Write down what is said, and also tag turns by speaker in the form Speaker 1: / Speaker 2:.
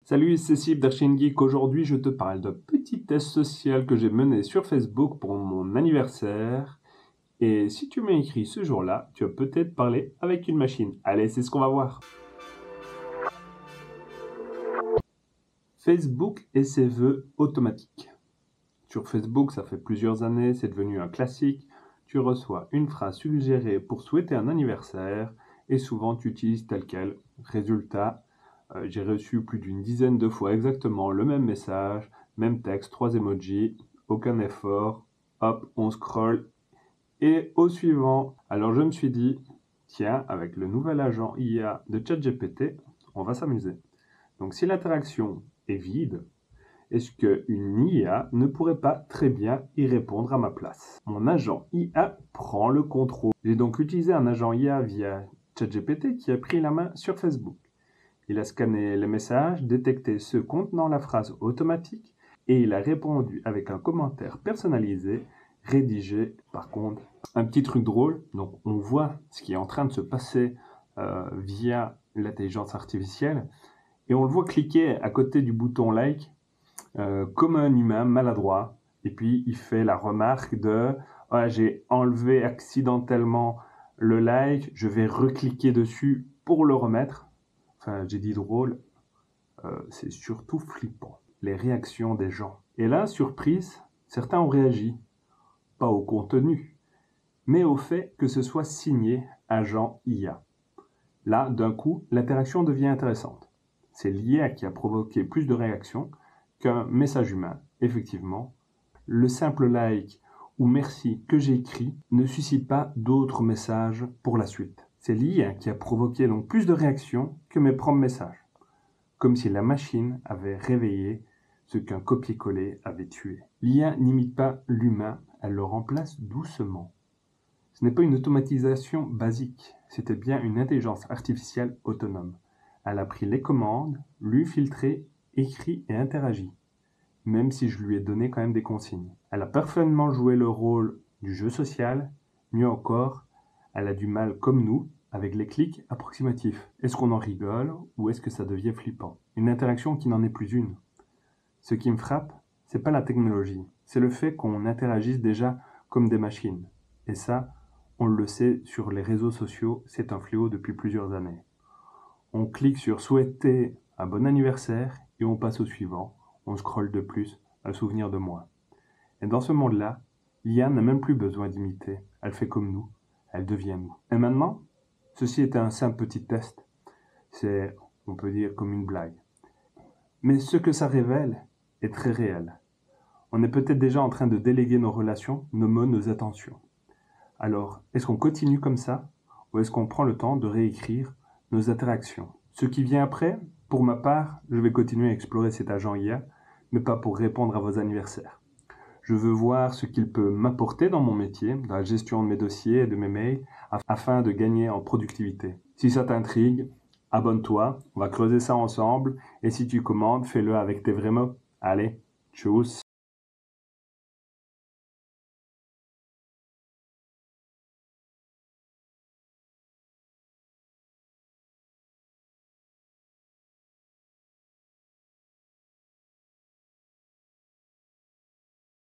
Speaker 1: Salut, c'est Cécile d'Archine Geek. Aujourd'hui, je te parle d'un petit test social que j'ai mené sur Facebook pour mon anniversaire. Et si tu m'as écrit ce jour-là, tu as peut-être parlé avec une machine. Allez, c'est ce qu'on va voir. Facebook et ses vœux automatiques. Sur Facebook, ça fait plusieurs années, c'est devenu un classique. Tu reçois une phrase suggérée pour souhaiter un anniversaire et souvent tu utilises tel quel. Résultat, j'ai reçu plus d'une dizaine de fois exactement le même message, même texte, 3 emojis, aucun effort. Hop, on scrolle et au suivant. Alors je me suis dit, tiens, avec le nouvel agent IA de ChatGPT, on va s'amuser. Donc si l'interaction est vide, est-ce qu'une IA ne pourrait pas très bien y répondre à ma place? Mon agent IA prend le contrôle. J'ai donc utilisé un agent IA via ChatGPT qui a pris la main sur Facebook. Il a scanné les messages, détecté ceux contenant la phrase automatique et il a répondu avec un commentaire personnalisé, rédigé. Par contre, un petit truc drôle, donc on voit ce qui est en train de se passer via l'intelligence artificielle et on le voit cliquer à côté du bouton like comme un humain maladroit. Et puis il fait la remarque de j'ai enlevé accidentellement le like, je vais recliquer dessus pour le remettre. Enfin, j'ai dit drôle, c'est surtout flippant. Les réactions des gens. Et là, surprise, certains ont réagi. Pas au contenu, mais au fait que ce soit signé agent IA. Là, d'un coup, l'interaction devient intéressante. C'est l'IA qui a provoqué plus de réactions qu'un message humain. Effectivement, le simple like ou merci que j'ai écrit ne suscite pas d'autres messages pour la suite. C'est l'IA qui a provoqué donc plus de réactions que mes propres messages. Comme si la machine avait réveillé ce qu'un copier-coller avait tué. L'IA n'imite pas l'humain, elle le remplace doucement. Ce n'est pas une automatisation basique, c'était bien une intelligence artificielle autonome. Elle a pris les commandes, lu, filtré, écrit et interagi, même si je lui ai donné quand même des consignes. Elle a parfaitement joué le rôle du jeu social, mieux encore, elle a du mal comme nous, avec les clics approximatifs. Est-ce qu'on en rigole ou est-ce que ça devient flippant? Une interaction qui n'en est plus une. Ce qui me frappe, c'est pas la technologie, c'est le fait qu'on interagisse déjà comme des machines. Et ça, on le sait sur les réseaux sociaux, c'est un fléau depuis plusieurs années. On clique sur souhaiter un bon anniversaire et on passe au suivant. On scrolle de plus, un souvenir de moi. Et dans ce monde-là, l'IA n'a même plus besoin d'imiter. Elle fait comme nous, elle devient nous. Et maintenant, ceci est un simple petit test. C'est, on peut dire, comme une blague. Mais ce que ça révèle est très réel. On est peut-être déjà en train de déléguer nos relations, nos mots, nos attentions. Alors, est-ce qu'on continue comme ça ou est-ce qu'on prend le temps de réécrire nos interactions? Ce qui vient après, pour ma part, je vais continuer à explorer cet agent IA, mais pas pour répondre à vos anniversaires. Je veux voir ce qu'il peut m'apporter dans mon métier, dans la gestion de mes dossiers et de mes mails, afin de gagner en productivité. Si ça t'intrigue, abonne-toi, on va creuser ça ensemble, et si tu commandes, fais-le avec tes vrais mots. Allez, tchuss!